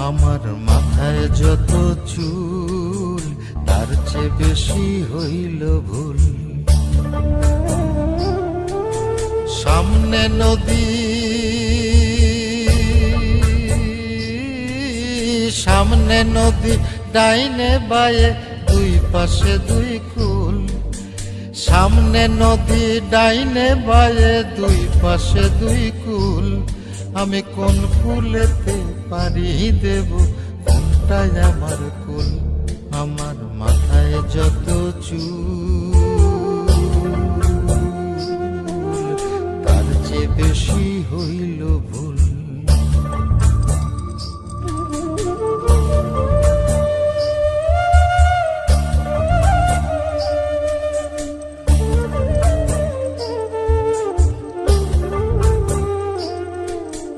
আমার মাথায় যত চুল তার চেয়ে বেশি হইল ভুল। সামনে নদী, সামনে নদী, ডাইনে বায়ে দুই পাশে দুই কুল। সামনে নদী, ডাইনে বায়ে দুই পাশে দুই কুল। আমি কোন কুলেতে পাড়ি দেব, কোনটাই আমার কুল? আমার মাথায় যত চুল তার চেয়ে বেশি হইল ভুল।